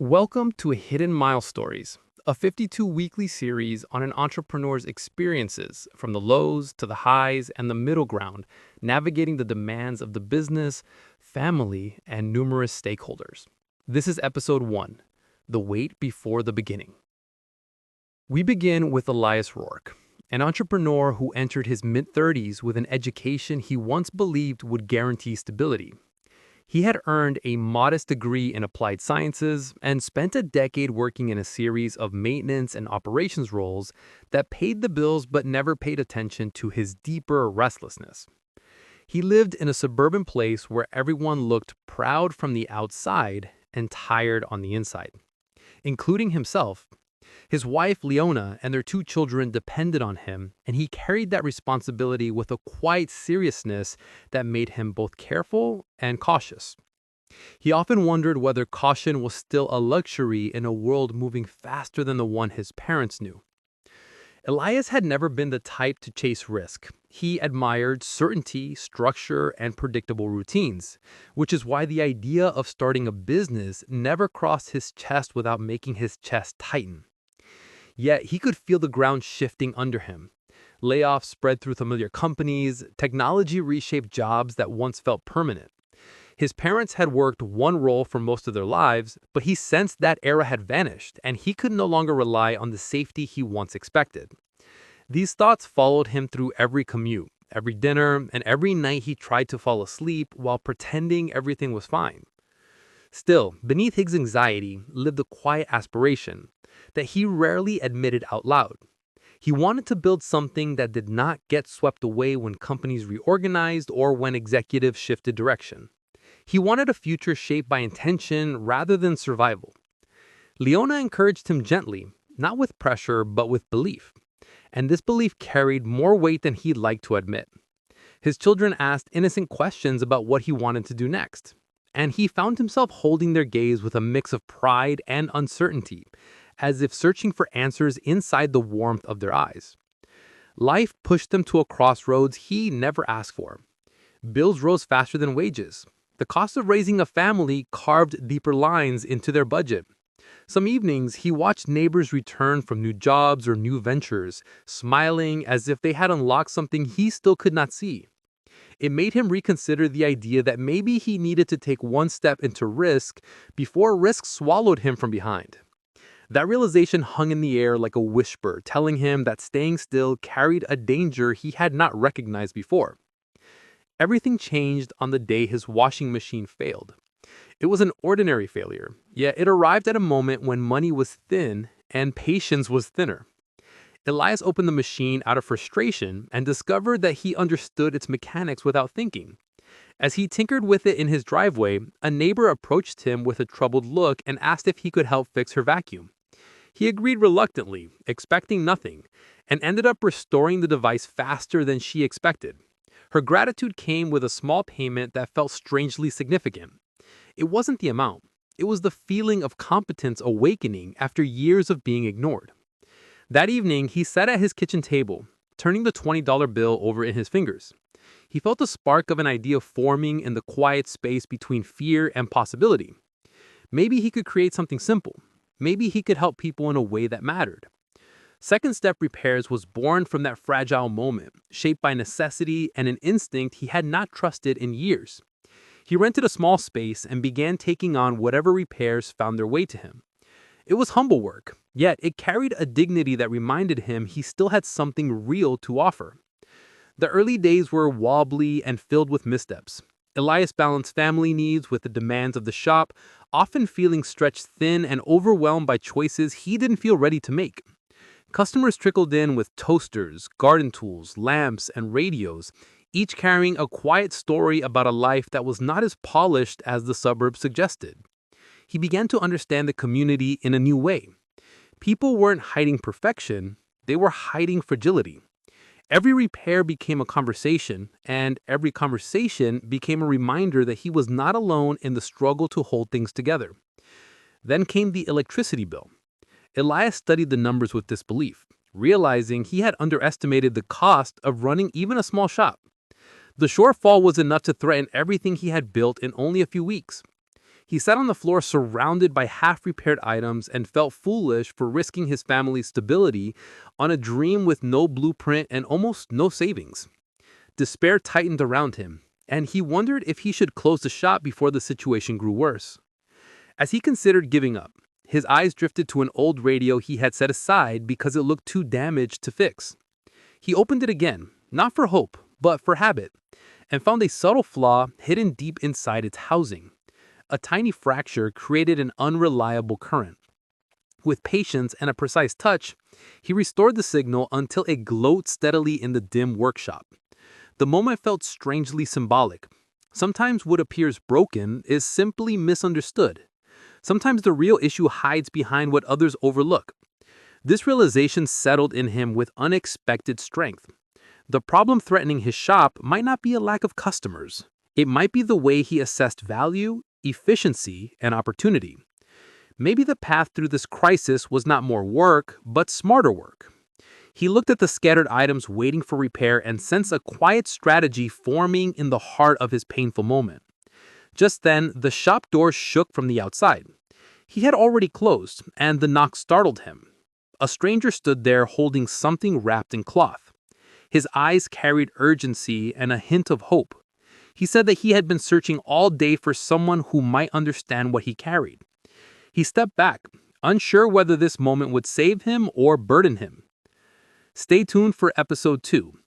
Welcome to Hidden Mile Stories, a 52 weekly series on an entrepreneur's experiences from the lows to the highs and the middle ground, navigating the demands of the business, family, and numerous stakeholders. This is episode 1, The Wait Before the Beginning. We begin with Elias Rourke, an entrepreneur who entered his mid-30s with an education he once believed would guarantee stability. He had earned a modest degree in applied sciences and spent a decade working in a series of maintenance and operations roles that paid the bills but never paid attention to his deeper restlessness. He lived in a suburban place where everyone looked proud from the outside and tired on the inside, including himself. His wife, Leona, and their 2 children depended on him, and he carried that responsibility with a quiet seriousness that made him both careful and cautious. He often wondered whether caution was still a luxury in a world moving faster than the one his parents knew. Elias had never been the type to chase risk. He admired certainty, structure, and predictable routines, which is why the idea of starting a business never crossed his chest without making his chest tighten. Yet he could feel the ground shifting under him. Layoffs spread through familiar companies, technology reshaped jobs that once felt permanent. His parents had worked one role for most of their lives, but he sensed that era had vanished, and he could no longer rely on the safety he once expected. These thoughts followed him through every commute, every dinner, and every night he tried to fall asleep while pretending everything was fine. Still, beneath his anxiety lived a quiet aspiration that he rarely admitted out loud. He wanted to build something that did not get swept away when companies reorganized or when executives shifted direction. He wanted a future shaped by intention rather than survival. Leona encouraged him gently, not with pressure, but with belief. And this belief carried more weight than he'd like to admit. His children asked innocent questions about what he wanted to do next, and he found himself holding their gaze with a mix of pride and uncertainty, as if searching for answers inside the warmth of their eyes. Life pushed them to a crossroads he never asked for. Bills rose faster than wages. The cost of raising a family carved deeper lines into their budget. Some evenings, he watched neighbors return from new jobs or new ventures, smiling as if they had unlocked something he still could not see. It made him reconsider the idea that maybe he needed to take one step into risk before risk swallowed him from behind. That realization hung in the air like a whisper, telling him that staying still carried a danger he had not recognized before. Everything changed on the day his washing machine failed. It was an ordinary failure, yet it arrived at a moment when money was thin and patience was thinner. Elias opened the machine out of frustration and discovered that he understood its mechanics without thinking. As he tinkered with it in his driveway, a neighbor approached him with a troubled look and asked if he could help fix her vacuum. He agreed reluctantly, expecting nothing, and ended up restoring the device faster than she expected. Her gratitude came with a small payment that felt strangely significant. It wasn't the amount, it was the feeling of competence awakening after years of being ignored. That evening, he sat at his kitchen table, turning the $20 bill over in his fingers. He felt a spark of an idea forming in the quiet space between fear and possibility. Maybe he could create something simple. Maybe he could help people in a way that mattered. Second Step Repairs was born from that fragile moment, shaped by necessity and an instinct he had not trusted in years. He rented a small space and began taking on whatever repairs found their way to him. It was humble work, yet it carried a dignity that reminded him he still had something real to offer. The early days were wobbly and filled with missteps. Elias balanced family needs with the demands of the shop, often feeling stretched thin and overwhelmed by choices he didn't feel ready to make. Customers trickled in with toasters, garden tools, lamps, and radios, each carrying a quiet story about a life that was not as polished as the suburbs suggested. He began to understand the community in a new way. People weren't hiding perfection, they were hiding fragility. Every repair became a conversation, and every conversation became a reminder that he was not alone in the struggle to hold things together. Then came the electricity bill. Elias studied the numbers with disbelief, realizing he had underestimated the cost of running even a small shop. The shortfall was enough to threaten everything he had built in only a few weeks. He sat on the floor surrounded by half-repaired items and felt foolish for risking his family's stability on a dream with no blueprint and almost no savings. Despair tightened around him, and he wondered if he should close the shop before the situation grew worse. As he considered giving up, his eyes drifted to an old radio he had set aside because it looked too damaged to fix. He opened it again, not for hope, but for habit, and found a subtle flaw hidden deep inside its housing. A tiny fracture created an unreliable current. With patience and a precise touch, he restored the signal until it glowed steadily in the dim workshop. The moment felt strangely symbolic. Sometimes what appears broken is simply misunderstood. Sometimes the real issue hides behind what others overlook. This realization settled in him with unexpected strength. The problem threatening his shop might not be a lack of customers. It might be the way he assessed value, efficiency, and opportunity. Maybe the path through this crisis was not more work, but smarter work. He looked at the scattered items waiting for repair and sensed a quiet strategy forming in the heart of his painful moment. Just then, the shop door shook from the outside. He had already closed, and the knock startled him. A stranger stood there holding something wrapped in cloth. His eyes carried urgency and a hint of hope. He said that he had been searching all day for someone who might understand what he carried. He stepped back, unsure whether this moment would save him or burden him. Stay tuned for episode 2,